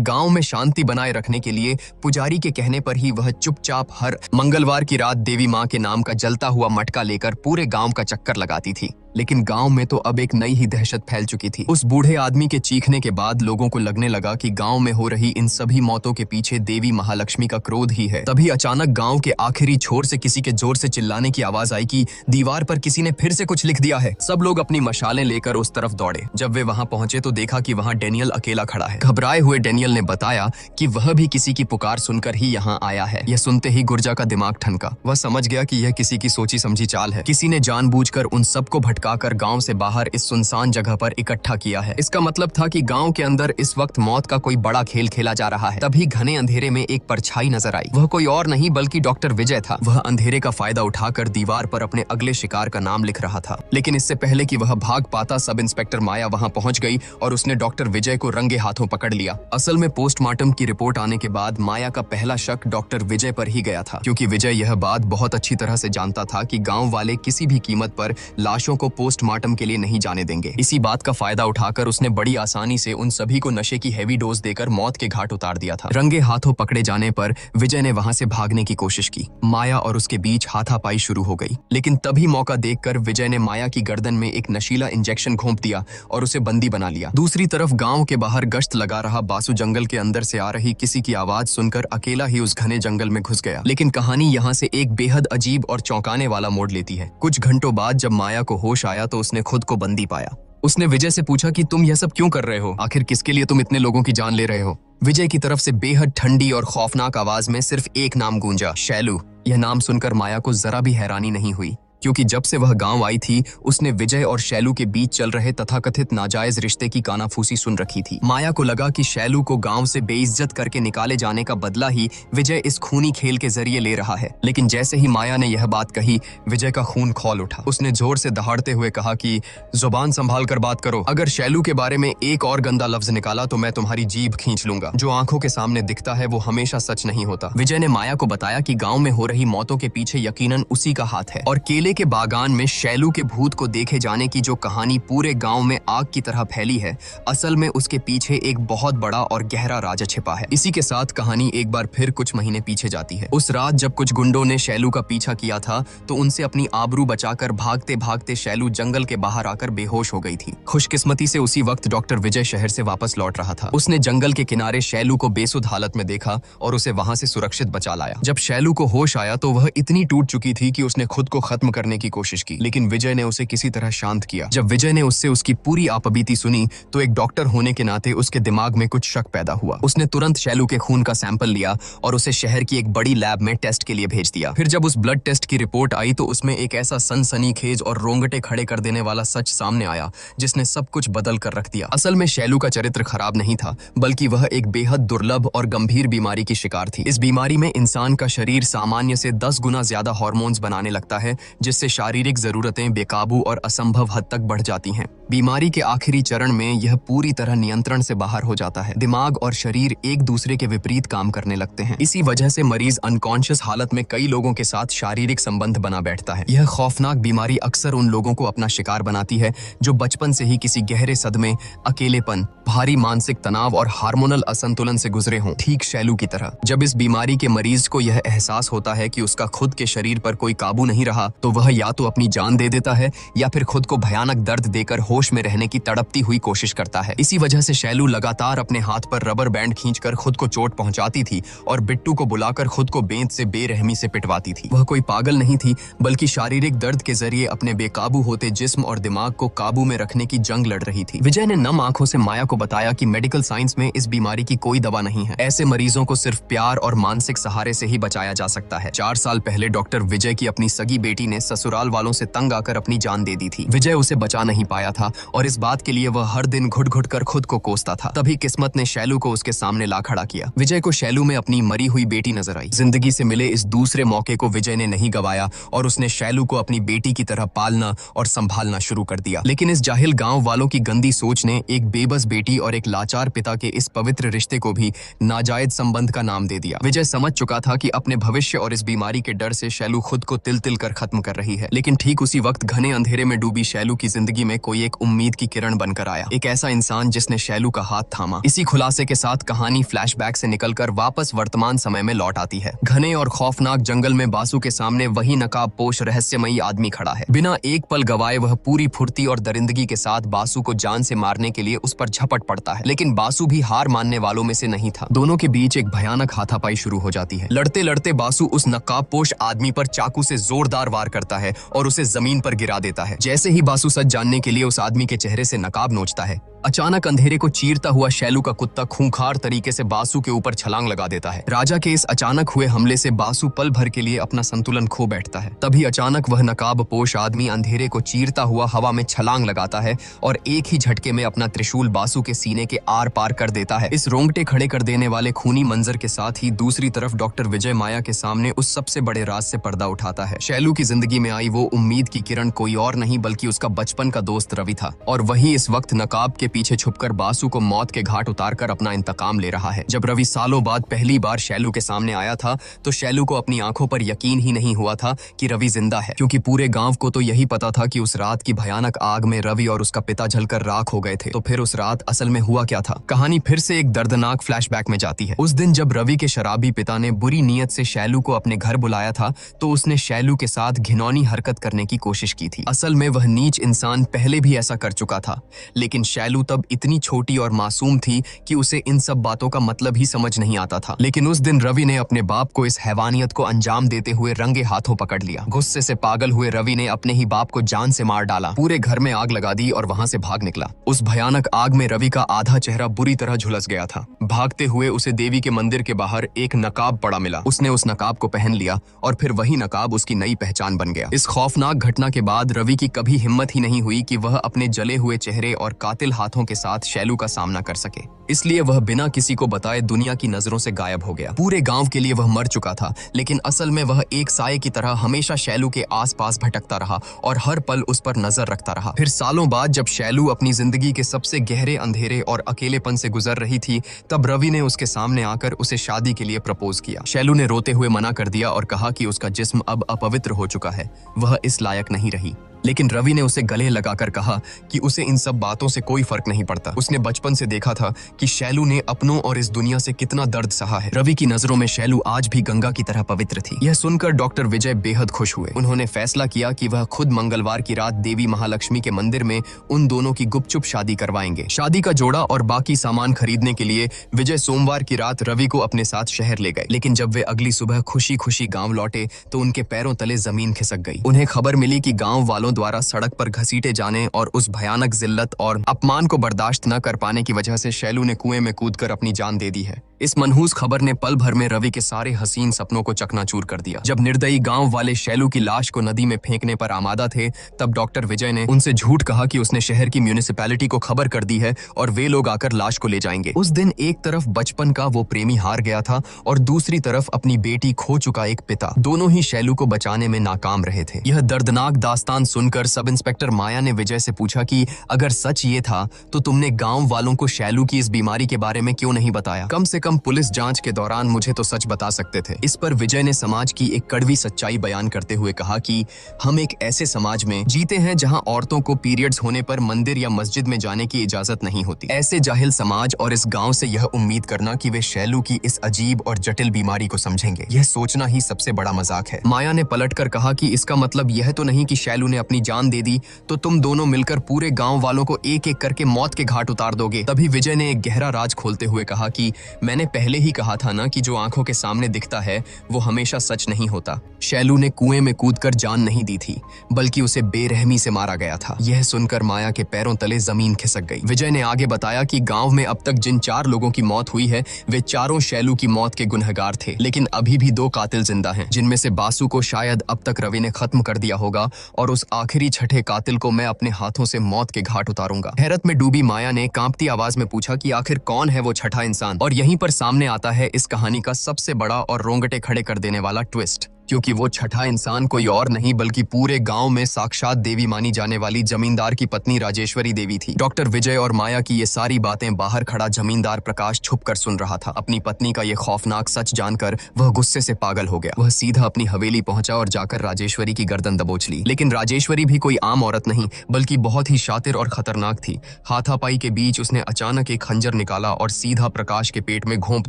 गांव में शांति बनाए रखने के लिए पुजारी के कहने पर ही वह चुपचाप हर मंगलवार की रात देवी मां के नाम का जलता हुआ मटका लेकर पूरे गांव का चक्कर लगाती थी। लेकिन गांव में तो अब एक नई ही दहशत फैल चुकी थी। उस बूढ़े आदमी के चीखने के बाद लोगों को लगने लगा कि गांव में हो रही इन सभी मौतों के पीछे देवी महालक्ष्मी का क्रोध ही है। तभी अचानक गांव के आखिरी छोर से किसी के जोर से चिल्लाने की आवाज आई कि दीवार पर किसी ने फिर से कुछ लिख दिया है। सब लोग अपनी मशालें लेकर उस तरफ दौड़े। जब वे वहां पहुंचे तो देखा कि वहां डेनियल अकेला खड़ा है। घबराए हुए डेनियल ने बताया कि वह भी किसी की पुकार सुनकर ही यहाँ आया है। यह सुनते ही गुर्जा का दिमाग ठनका। वह समझ गया कि यह किसी की सोची समझी चाल है। किसी ने जानबूझकर उन सबको भटकाकर गांव से बाहर इस सुनसान जगह पर इकट्ठा किया है। इसका मतलब था कि गांव के अंदर इस वक्त मौत का कोई बड़ा खेल खेला जा रहा है। तभी घने अंधेरे में एक परछाई नजर आई। वह कोई और नहीं बल्कि डॉक्टर विजय था। वह अंधेरे का फायदा उठाकर दीवार पर अपने अगले शिकार का नाम लिख रहा था। लेकिन इससे पहले कि वह भाग पाता सब इंस्पेक्टर माया वहां पहुंच गई और उसने डॉक्टर विजय को रंगे हाथों पकड़ लिया। असल में पोस्टमार्टम की रिपोर्ट आने के बाद माया का पहला शक डॉक्टर विजय पर ही गया था, क्योंकि विजय यह बात बहुत अच्छी तरह से जानता था कि गांव वाले किसी भी कीमत पर लाशों को पोस्टमार्टम के लिए नहीं जाने देंगे। इसी बात का फायदा उठाकर उसने बड़ी आसानी से उन सभी को नशे की हैवी डोज देकर मौत के घाट उतार दिया था। रंगे हाथों पकड़े जाने पर विजय ने वहां से भागने की कोशिश की। माया और उसके बीच हाथापाई शुरू हो गई, लेकिन तभी मौका देखकर विजय ने माया की गर्दन में एक नशीला इंजेक्शन घोंप दिया और उसे बंदी बना लिया। दूसरी तरफ गांव के बाहर गश्त लगा रहा बासु जंगल के अंदर से आ रही किसी की आवाज सुनकर अकेला ही उस घने जंगल में घुस गया। लेकिन कहानी यहाँ से एक बेहद अजीब और चौंकाने वाला मोड़ लेती है। कुछ घंटों बाद जब माया को होश आया तो उसने खुद को बंदी पाया। उसने विजय से पूछा कि तुम यह सब क्यों कर रहे हो? आखिर किसके लिए तुम इतने लोगों की जान ले रहे हो? विजय की तरफ से बेहद ठंडी और खौफनाक आवाज में सिर्फ एक नाम गूंजा, शैलू। यह नाम सुनकर माया को जरा भी हैरानी नहीं हुई, क्योंकि जब से वह गांव आई थी उसने विजय और शैलू के बीच चल रहे तथाकथित नाजायज रिश्ते की कानाफूसी सुन रखी थी। माया को लगा कि शैलू को गांव से बेइज्जत करके निकाले जाने का बदला ही विजय इस खूनी खेल के जरिए ले रहा है। लेकिन जैसे ही माया ने यह बात कही, विजय का खून खौल उठा। उसने जोर से दहाड़ते हुए कहा कि जुबान संभाल कर बात करो। अगर शैलू के बारे में एक और गंदा लफ्ज निकाला तो मैं तुम्हारी जीभ खींच लूंगा। जो आंखों के सामने दिखता है वो हमेशा सच नहीं होता। विजय ने माया को बताया कि गांव में हो रही मौतों के पीछे यकीनन उसी का हाथ है, और केले के बागान में शैलू के भूत को देखे जाने की जो कहानी पूरे गांव में आग की तरह फैली है, असल में उसके पीछे एक बहुत बड़ा और गहरा राज छिपा है। इसी के साथ कहानी एक बार फिर कुछ महीने पीछे जाती है। उस रात जब कुछ गुंडों ने शैलू का पीछा किया था तो उनसे अपनी आबरू बचाकर भागते भागते शैलू जंगल के बाहर आकर बेहोश हो गई थी। खुशकिस्मती से उसी वक्त डॉक्टर विजय शहर से वापस लौट रहा था। उसने जंगल के किनारे शैलू को बेसुध हालत में देखा और उसे वहां से सुरक्षित बचा लाया। जब शैलू को होश आया तो वह इतनी टूट चुकी थी कि उसने खुद को खत्म करने की कोशिश की, लेकिन विजय ने उसे किसी तरह शांत किया। जब विजय ने उससे उसकी पूरी आपबीती सुनी तो एक डॉक्टर होने के नाते उसके दिमाग में कुछ शक पैदा हुआ। उसने तुरंत शैलू के खून का सैंपल लिया और उसे शहर की एक बड़ी लैब में टेस्ट के लिए भेज दिया। फिर जब उस ब्लड टेस्ट की रिपोर्ट आई तो उसमें एक ऐसा सनसनीखेज और रोंगटे खड़े कर देने वाला सच सामने आया जिसने सब कुछ बदल कर रख दिया। असल में शैलू का चरित्र खराब नहीं था, बल्कि वह एक बेहद दुर्लभ और गंभीर बीमारी की शिकार थी। इस बीमारी में इंसान का शरीर सामान्य से 10 गुना ज्यादा हार्मोन्स बनाने लगता है, जिससे शारीरिक जरूरतें बेकाबू और असंभव हद तक बढ़ जाती हैं। बीमारी के आखिरी चरण में यह पूरी तरह नियंत्रण से बाहर हो जाता है। दिमाग और शरीर एक दूसरे के विपरीत काम करने लगते हैं। इसी वजह से मरीज अनकॉन्शियस हालत में कई लोगों के साथ शारीरिक संबंध बना बैठता है। यह खौफनाक बीमारी अक्सर उन लोगों को अपना शिकार बनाती है जो बचपन से ही किसी गहरे सदमे, अकेलेपन, भारी मानसिक तनाव और हार्मोनल असंतुलन से गुजरे हों, ठीक शैलू की तरह। जब इस बीमारी के मरीज को यह एहसास होता है कि उसका खुद के शरीर पर कोई काबू नहीं रहा तो वह या तो अपनी जान दे देता है या फिर खुद को भयानक दर्द देकर होश में रहने की तड़पती हुई कोशिश करता है। इसी वजह से शैलू लगातार अपने हाथ पर रबर बैंड खींचकर खुद को चोट पहुंचाती थी और बिट्टू को बुलाकर खुद को बेंत से बेरहमी से पिटवाती थी। वह कोई पागल नहीं थी, बल्कि शारीरिक दर्द के जरिए अपने बेकाबू होते जिस्म और दिमाग को काबू में रखने की जंग लड़ रही थी। विजय ने नम आंखों से माया को बताया कि मेडिकल साइंस में इस बीमारी की कोई दवा नहीं है। ऐसे मरीजों को सिर्फ प्यार और मानसिक सहारे से ही बचाया जा सकता है। 4 साल पहले डॉक्टर विजय की अपनी सगी बेटी ने ससुराल वालों से तंग आकर अपनी जान दे दी थी। विजय उसे बचा नहीं पाया था और इस बात के लिए वह हर दिन घुट घुट कर खुद को कोसता था। तभी किस्मत ने शैलू को उसके सामने ला खड़ा किया। विजय को शैलू में अपनी मरी हुई बेटी नजर आई। जिंदगी से मिले इस दूसरे मौके को विजय ने नहीं गवाया और उसने शैलू को अपनी बेटी की तरह पालना और संभालना शुरू कर दिया। लेकिन इस जाहिल गांव वालों की गंदी सोच ने एक बेबस बेटी और एक लाचार पिता के इस पवित्र रिश्ते को भी नाजायज संबंध का नाम दे दिया। विजय समझ चुका था कि अपने भविष्य और इस बीमारी के डर से शैलू खुद को तिल तिल कर खत्म कर रही है। लेकिन ठीक उसी वक्त घने अंधेरे में डूबी शैलू की जिंदगी में कोई एक उम्मीद की किरण बनकर आया। एक ऐसा इंसान जिसने शैलू का हाथ थामा। इसी खुलासे के साथ कहानी फ्लैशबैक से निकलकर वापस वर्तमान समय में लौट आती है। घने और खौफनाक जंगल में बासु के सामने वही नकाबपोश रहस्यमयी आदमी खड़ा है। बिना एक पल गवाए वह पूरी फुर्ती और दरिंदगी के साथ बासु को जान से मारने के लिए उस पर झपट पड़ता है। लेकिन बासु भी हार मानने वालों में से नहीं था। दोनों के बीच एक भयानक हाथापाई शुरू हो जाती है। लड़ते लड़ते बासु उस नकाबपोश आदमी पर चाकू से जोरदार वार करता है और उसे जमीन पर गिरा देता है। जैसे ही बासु सच जानने के लिए उस आदमी के चेहरे से नकाब नोचता है, अचानक अंधेरे को चीरता हुआ शैलू का कुत्ता खूंखार तरीके से बासु के ऊपर छलांग लगा देता है। राजा के इस अचानक हुए हमले से बासु पल भर के लिए अपना संतुलन खो बैठता है। तभी अचानक वह नकाबपोश आदमी अंधेरे को चीरता हुआ हवा में छलांग लगाता है और एक ही झटके में अपना त्रिशूल बासु के सीने के आर पार कर देता है। इस रोंगटे खड़े कर देने वाले खूनी मंजर के साथ ही दूसरी तरफ डॉक्टर विजय माया के सामने उस सबसे बड़े राज से पर्दा उठाता है। शैलू की जिंदगी में आई वो उम्मीद की किरण कोई और नहीं बल्कि उसका बचपन का दोस्त रवि था और वही इस वक्त नकाब के पीछे छुपकर बासु को मौत के घाट उतारकर अपना इंतकाम ले रहा है। जब रवि सालों बाद पहली बार शैलू के सामने आया था तो शैलू को अपनी आंखों पर यकीन ही नहीं हुआ था कि रवि जिंदा है, क्योंकि पूरे गांव को तो यही पता था कि उस रात की भयानक आग में रवि और उसका पिता जलकर राख हो गए थे। तो फिर उस रात असल में हुआ क्या था? कहानी फिर से एक दर्दनाक फ्लैशबैक में जाती है। उस दिन जब रवि के शराबी पिता ने बुरी नीयत से शैलू को अपने घर बुलाया था तो उसने शैलू के साथ घिनौनी हरकत करने की कोशिश की थी। असल में वह नीच इंसान पहले भी ऐसा कर चुका था, लेकिन शैलू तब इतनी छोटी और मासूम थी कि उसे इन सब बातों का मतलब ही समझ नहीं आता था। लेकिन उस दिन रवि ने अपने बाप को इस हैवानियत को अंजाम देते हुए रंगे हाथों पकड़ लिया। गुस्से से पागल हुए रवि ने अपने ही बाप को जान से मार डाला, पूरे घर में आग लगा दी और वहां से भाग निकला। उस भयानक आग में रवि का आधा चेहरा बुरी तरह झुलस गया था। भागते हुए उसे देवी के मंदिर के बाहर एक नकाब पड़ा मिला। उसने उस नकाब को पहन लिया और फिर वही नकाब उसकी नई पहचान बन गया। इस खौफनाक घटना के बाद रवि की कभी हिम्मत ही नहीं हुई कि वह अपने जले हुए चेहरे और कातिल हाथों के साथ शैलू का सामना कर सके। इसलिए वह बिना किसी को बताए दुनिया की नजरों से गायब हो गया। पूरे गांव के लिए वह मर चुका था, लेकिन असल में वह एक साये की तरह हमेशा शैलू के आसपास भटकता रहा और हर पल उस पर नजर रखता रहा। फिर सालों बाद जब शैलू अपनी जिंदगी के सबसे गहरे अंधेरे और अकेलेपन से गुजर रही थी, तब रवि ने उसके सामने आकर उसे शादी के लिए प्रपोज किया। शैलू ने रोते हुए मना कर दिया और कहा कि उसका जिस्म अब अपवित्र हो चुका है, वह इस लायक नहीं रही। लेकिन रवि ने उसे गले लगाकर कहा कि उसे इन सब बातों से कोई फर्क नहीं पड़ता। उसने बचपन से देखा था कि शैलू ने अपनों और इस दुनिया से कितना दर्द सहा है। रवि की नजरों में शैलू आज भी गंगा की तरह पवित्र थी। यह सुनकर डॉक्टर विजय बेहद खुश हुए। उन्होंने फैसला किया कि वह खुद मंगलवार की रात देवी महालक्ष्मी के मंदिर में उन दोनों की गुपचुप शादी करवाएंगे। शादी का जोड़ा और बाकी सामान खरीदने के लिए विजय सोमवार की रात रवि को अपने साथ शहर ले गए। लेकिन जब वे अगली सुबह खुशी खुशी गाँव लौटे तो उनके पैरों तले जमीन खिसक गई। उन्हें खबर मिली कि गाँव वालों द्वारा सड़क पर घसीटे जाने और उस भयानक जिल्लत और अपमान को बर्दाश्त न कर पाने की वजह से शैलू ने कुएं में कूदकर अपनी जान दे दी है। इस मनहूस खबर ने पल भर में रवि के सारे हसीन सपनों को चकनाचूर कर दिया। जब निर्दयी गांव वाले शैलू की लाश को नदी में फेंकने पर आमादा थे, तब डॉक्टर विजय ने उनसे झूठ कहा कि उसने शहर की म्यूनिसिपैलिटी को खबर कर दी है और वे लोग आकर लाश को ले जाएंगे। उस दिन एक तरफ बचपन का वो प्रेमी हार गया था और दूसरी तरफ अपनी बेटी खो चुका एक पिता। दोनों ही शैलू को बचाने में नाकाम रहे थे। यह दर्दनाक दास्तान सुनकर सब इंस्पेक्टर माया ने विजय से पूछा कि अगर सच ये था तो तुमने गांव वालों को शैलू की इस बीमारी के बारे में क्यों नहीं बताया? कम से कम पुलिस जांच के दौरान मुझे तो सच बता सकते थे। इस पर विजय ने समाज की एक कड़वी सच्चाई बयान करते हुए कहा कि हम एक ऐसे समाज में जीते हैं जहां औरतों को पीरियड्स होने पर मंदिर या मस्जिद में जाने की इजाजत नहीं होती। ऐसे जाहिल समाज और इस गांव से यह उम्मीद करना कि वे शैलू की इस अजीब और जटिल बीमारी को समझेंगे, यह सोचना ही सबसे बड़ा मजाक है। माया ने पलटकर कहा कि इसका मतलब यह तो नहीं कि शैलू ने अपनी जान दे दी तो तुम दोनों मिलकर पूरे गांव वालों को एक एक करके मौत के घाट उतार दोगे? तभी विजय ने एक गहरा राज खोलते हुए कहा कि मैंने पहले ही कहा था ना कि जो आंखों के सामने दिखता है वो हमेशा सच नहीं होता। शैलू ने कुएं में कूदकर जान नहीं दी थी, बल्कि उसे बेरहमी से मारा गया था। यह सुनकर माया के पैरों तले जमीन खिसक गई। विजय ने आगे बताया कि गांव में अब तक जिन 4 लोगों की मौत हुई है वे चारों शैलू की मौत के गुनहगार थे, लेकिन अभी भी 2 कातिल जिंदा हैं, जिनमें से बासु को शायद अब तक रवि ने खत्म कर दिया होगा और उस आखिरी छठे कातिल को मैं अपने हाथों से मौत के घाट उतारूंगा। हैरत में डूबी माया ने कांपती आवाज में पूछा कि आखिर कौन है वो छठा इंसान? और यहीं पर सामने आता है इस कहानी का सबसे बड़ा और रोंगटे खड़े कर देने वाला ट्विस्ट, क्योंकि वो छठा इंसान कोई और नहीं बल्कि पूरे गांव में साक्षात देवी मानी जाने वाली जमींदार की पत्नी राजेश्वरी देवी थी। डॉक्टर विजय और माया की ये सारी बातें बाहर खड़ा जमींदार प्रकाश छुपकर सुन रहा था। अपनी पत्नी का ये खौफनाक सच जानकर वह गुस्से से पागल हो गया। वह सीधा अपनी हवेली पहुंचा और जाकर राजेश्वरी की गर्दन दबोच ली। लेकिन राजेश्वरी भी कोई आम औरत नहीं बल्कि बहुत ही शातिर और खतरनाक थी। हाथापाई के बीच उसने अचानक एक खंजर निकाला और सीधा प्रकाश के पेट में घोंप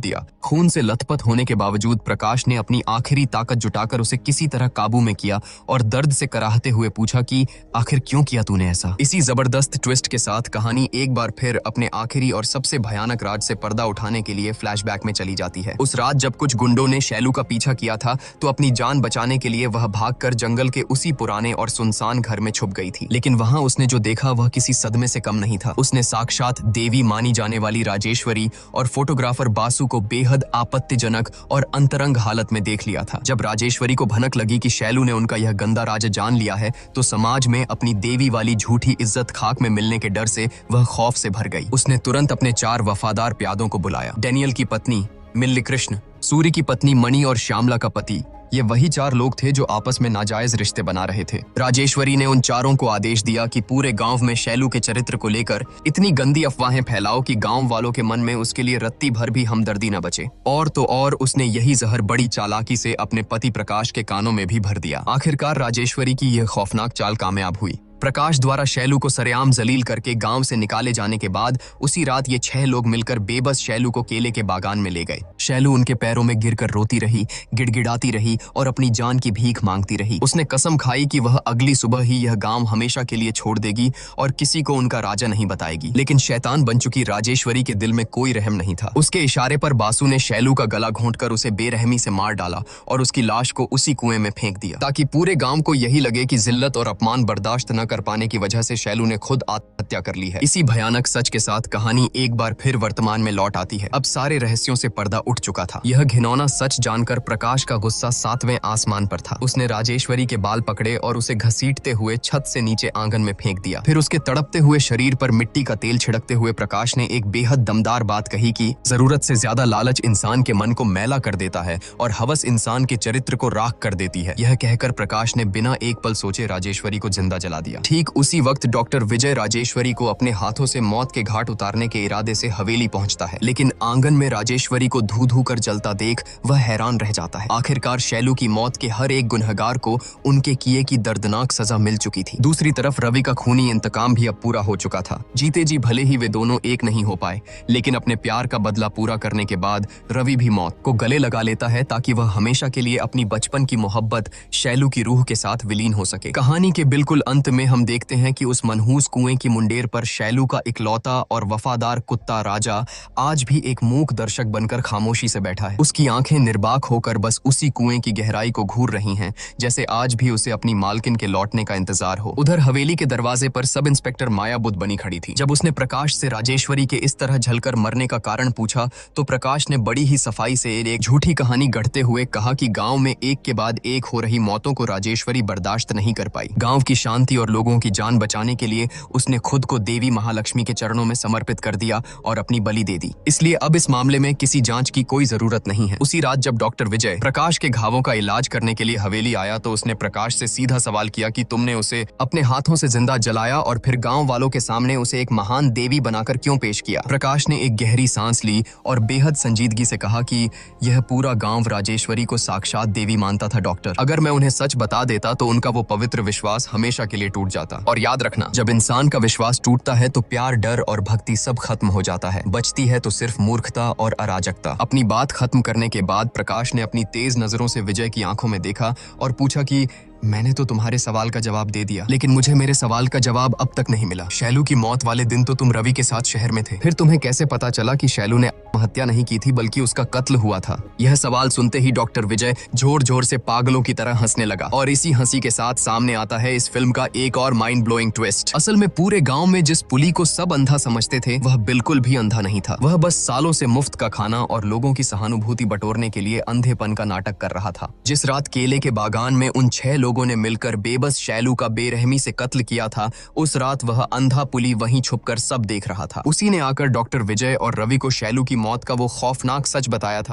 दिया। खून से लथपथ होने के बावजूद प्रकाश ने अपनी आखिरी ताकत जुटा उसे किसी तरह काबू में किया और दर्द से कराहते हुए पूछा कि आखिर क्यों किया तूने ऐसा? इसी जबरदस्त ट्विस्ट के साथ कहानी एक बार फिर अपने आखिरी और सबसे भयानक राज से पर्दा उठाने के लिए फ्लैशबैक में चली जाती है। उस रात जब कुछ गुंडों ने शैलू का पीछा किया था तो अपनी जान बचाने के लिए वह भागकर जंगल के उसी पुराने और सुनसान घर में छुप गई थी। लेकिन वहां उसने जो देखा वह किसी सदमे से कम नहीं था। उसने साक्षात देवी मानी जाने वाली राजेश्वरी और फोटोग्राफर बासु को बेहद आपत्तिजनक और अंतरंग हालत में देख लिया था। जब राजेश्वरी को भनक लगी कि शैलू ने उनका यह गंदा राज जान लिया है तो समाज में अपनी देवी वाली झूठी इज्जत खाक में मिलने के डर से वह खौफ से भर गई। उसने तुरंत अपने 4 वफादार प्यादों को बुलाया। डैनियल की पत्नी मिल्ली कृष्ण, सूर्य की पत्नी मणि और श्यामला का पति, ये वही 4 लोग थे जो आपस में नाजायज रिश्ते बना रहे थे। राजेश्वरी ने उन चारों को आदेश दिया कि पूरे गांव में शैलू के चरित्र को लेकर इतनी गंदी अफवाहें फैलाओ कि गांव वालों के मन में उसके लिए रत्ती भर भी हमदर्दी न बचे। और तो और उसने यही जहर बड़ी चालाकी से अपने पति प्रकाश के कानों में भी भर दिया। आखिरकार राजेश्वरी की यह खौफनाक चाल कामयाब हुई। प्रकाश द्वारा शैलू को सरेआम जलील करके गांव से निकाले जाने के बाद उसी रात ये 6 लोग मिलकर बेबस शैलू को केले के बागान में ले गए। शैलू उनके पैरों में गिरकर रोती रही, गिड़गिड़ाती रही और अपनी जान की भीख मांगती रही। उसने कसम खाई कि वह अगली सुबह ही यह गांव हमेशा के लिए छोड़ देगी और किसी को उनका राजा नहीं बताएगी। लेकिन शैतान बन चुकी राजेश्वरी के दिल में कोई रहम नहीं था। उसके इशारे पर बासु ने शैलू का गला घोंटकर उसे बेरहमी से मार डाला और उसकी लाश को उसी कुएं में फेंक दिया, ताकि पूरे गांव को यही लगे कि जिल्लत और अपमान बर्दाश्त न कर पाने की वजह से शैलू ने खुद आत्महत्या कर ली है। इसी भयानक सच के साथ कहानी एक बार फिर वर्तमान में लौट आती है। अब सारे रहस्यों से पर्दा उठ चुका था। यह घिनौना सच जानकर प्रकाश का गुस्सा 7वें आसमान पर था। उसने राजेश्वरी के बाल पकड़े और उसे घसीटते हुए छत से नीचे आंगन में फेंक दिया। फिर उसके तड़पते हुए शरीर पर मिट्टी का तेल छिड़कते हुए प्रकाश ने एक बेहद दमदार बात कही कि जरूरत से ज्यादा लालच इंसान के मन को मैला कर देता है और हवस इंसान के चरित्र को राख कर देती है। यह कहकर प्रकाश ने बिना एक पल सोचे राजेश्वरी को जिंदा जला दिया। ठीक उसी वक्त डॉक्टर विजय राजेश्वरी को अपने हाथों से मौत के घाट उतारने के इरादे से हवेली पहुंचता है। लेकिन आंगन में राजेश्वरी को धू धू कर जलता देख वह हैरान रह जाता है। आखिरकार शैलू की मौत के हर एक गुनहगार को उनके किए की दर्दनाक सजा मिल चुकी थी। दूसरी तरफ रवि का खूनी इंतकाम भी अब पूरा हो चुका था। जीते जी भले ही वे दोनों एक नहीं हो पाए, लेकिन अपने प्यार का बदला पूरा करने के बाद रवि भी मौत को गले लगा लेता है ताकि वह हमेशा के लिए अपनी बचपन की मोहब्बत शैलू की रूह के साथ विलीन हो सके। कहानी के बिल्कुल अंत में हम देखते हैं कि उस मनहूस कुएं की मुंडेर पर शैलू का इकलौता और वफादार कुत्ता राजा आज भी एक मूक दर्शक बनकर खामोशी से बैठा है। उसकी आंखें निर्बाक होकर बस उसी कुएं की गहराई को घूर रही हैं, जैसे आज भी उसे अपनी मालकिन के लौटने का इंतजार हो। उधर हवेली के दरवाजे पर सब इंस्पेक्टर माया बुद्ध बनी खड़ी थी। जब उसने प्रकाश से राजेश्वरी के इस तरह झलकर मरने का कारण पूछा तो प्रकाश ने बड़ी ही सफाई से एक झूठी कहानी गढ़ते हुए कहा कि गांव में एक के बाद एक हो रही मौतों को राजेश्वरी बर्दाश्त नहीं कर पाई। गांव की शांति और लोगों की जान बचाने के लिए उसने खुद को देवी महालक्ष्मी के चरणों में समर्पित कर दिया और अपनी बलि दे दी। इसलिए अब इस मामले में किसी जांच की कोई जरूरत नहीं है। उसी रात जब डॉक्टर विजय प्रकाश के घावों का इलाज करने के लिए हवेली आया तो उसने प्रकाश से सीधा सवाल किया कि तुमने उसे अपने हाथों से जिंदा जलाया और फिर गांव वालों के सामने उसे एक महान देवी बनाकर क्यों पेश किया। प्रकाश ने एक गहरी सांस ली और बेहद संजीदगी से कहा कि यह पूरा गांव राजेश्वरी को साक्षात देवी मानता था डॉक्टर। अगर मैं उन्हें सच बता देता तो उनका वो पवित्र विश्वास हमेशा के लिए टूट जाता। और याद रखना, जब इंसान का विश्वास टूटता है तो प्यार, डर और भक्ति सब खत्म हो जाता है। बचती है तो सिर्फ मूर्खता और अराजकता। अपनी बात खत्म करने के बाद प्रकाश ने अपनी तेज नजरों से विजय की आंखों में देखा और पूछा कि मैंने तो तुम्हारे सवाल का जवाब दे दिया, लेकिन मुझे मेरे सवाल का जवाब अब तक नहीं मिला। शैलू की मौत वाले दिन तो तुम रवि के साथ शहर में थे, फिर तुम्हें कैसे पता चला कि शैलू ने आत्महत्या नहीं की थी बल्कि उसका कत्ल हुआ था? यह सवाल सुनते ही डॉक्टर विजय जोर जोर से पागलों की तरह हंसने लगा। और इसी हंसी के साथ सामने आता है इस फिल्म का एक और माइंड ब्लोइंग ट्विस्ट। असल में पूरे गाँव में जिस पुली को सब अंधा समझते थे वह बिल्कुल भी अंधा नहीं था। वह बस सालों से मुफ्त का खाना और लोगों की सहानुभूति बटोरने के लिए अंधेपन का नाटक कर रहा था। जिस रात केले के बागान में उन 6 लोगों ने मिलकर बेबस शैलू का बेरहमी से कत्ल किया था, उस रात वह अंधा पुली वहीं छुपकर सब देख रहा था। उसी ने आकर डॉक्टर विजय और रवि को शैलू की मौत का वो खौफनाक सच बताया था।